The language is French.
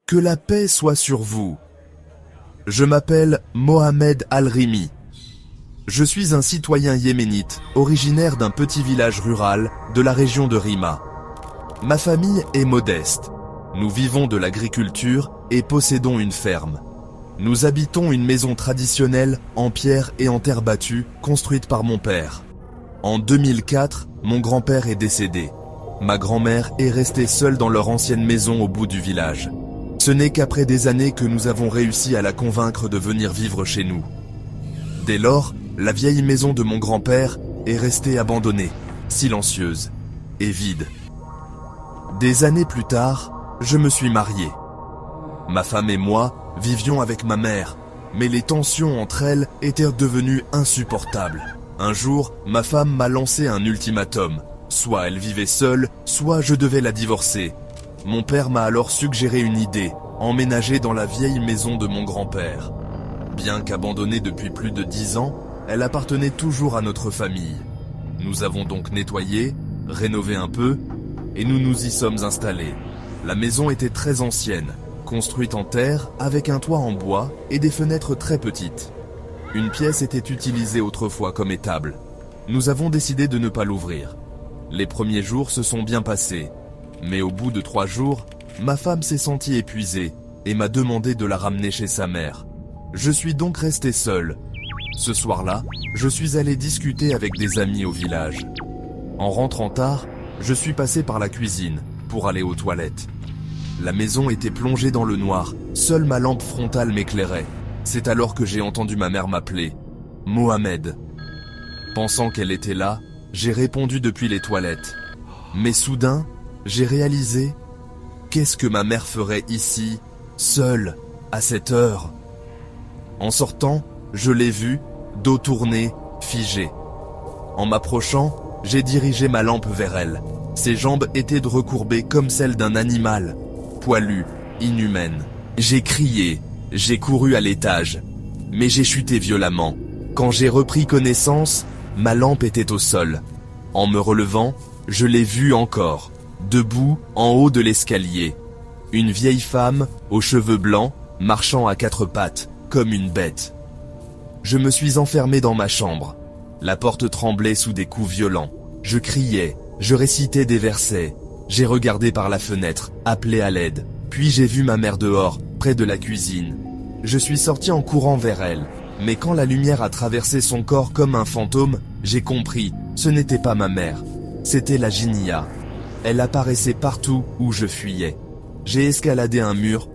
Que la paix soit sur vous. Je m'appelle Mohamed Al-Rimi. Je suis un citoyen yéménite, originaire d'un petit village rural de la région de Rima. Ma famille est modeste. Nous vivons de l'agriculture et possédons une ferme. Nous habitons une maison traditionnelle en pierre et en terre battue, construite par mon père. En 2004, mon grand-père est décédé. Ma grand-mère est restée seule dans leur ancienne maison au bout du village. Ce n'est qu'après des années que nous avons réussi à la convaincre de venir vivre chez nous. Dès lors, la vieille maison de mon grand-père est restée abandonnée, silencieuse et vide. Des années plus tard, je me suis marié. Ma femme et moi vivions avec ma mère, mais les tensions entre elles étaient devenues insupportables. Un jour, ma femme m'a lancé un ultimatum. Soit elle vivait seule, soit je devais la divorcer. Mon père m'a alors suggéré une idée, emménager dans la vieille maison de mon grand-père. Bien qu'abandonnée depuis plus de 10 ans, elle appartenait toujours à notre famille. Nous avons donc nettoyé, rénové un peu, et nous nous y sommes installés. La maison était très ancienne, construite en terre avec un toit en bois et des fenêtres très petites. Une pièce était utilisée autrefois comme étable. Nous avons décidé de ne pas l'ouvrir. Les premiers jours se sont bien passés, mais au bout de 3 jours, ma femme s'est sentie épuisée et m'a demandé de la ramener chez sa mère. Je suis donc resté seul. Ce soir-là, je suis allé discuter avec des amis au village. En rentrant tard, je suis passé par la cuisine pour aller aux toilettes. La maison était plongée dans le noir, seule ma lampe frontale m'éclairait. C'est alors que j'ai entendu ma mère m'appeler « Mohamed ». Pensant qu'elle était là, j'ai répondu depuis les toilettes. Mais soudain, j'ai réalisé « Qu'est-ce que ma mère ferait ici, seule, à cette heure ?» En sortant, je l'ai vue, dos tourné, figée. En m'approchant, j'ai dirigé ma lampe vers elle. Ses jambes étaient recourbées comme celles d'un animal, poilue, inhumaine. J'ai crié, j'ai couru à l'étage, mais j'ai chuté violemment. Quand j'ai repris connaissance, ma lampe était au sol. En me relevant, je l'ai vue encore, debout en haut de l'escalier. Une vieille femme, aux cheveux blancs, marchant à 4 pattes, comme une bête. Je me suis enfermé dans ma chambre. La porte tremblait sous des coups violents. Je criais, je récitais des versets. J'ai regardé par la fenêtre, appelé à l'aide. Puis j'ai vu ma mère dehors, près de la cuisine. Je suis sorti en courant vers elle. Mais quand la lumière a traversé son corps comme un fantôme, j'ai compris, ce n'était pas ma mère. C'était la Jinnia. Elle apparaissait partout où je fuyais. J'ai escaladé un mur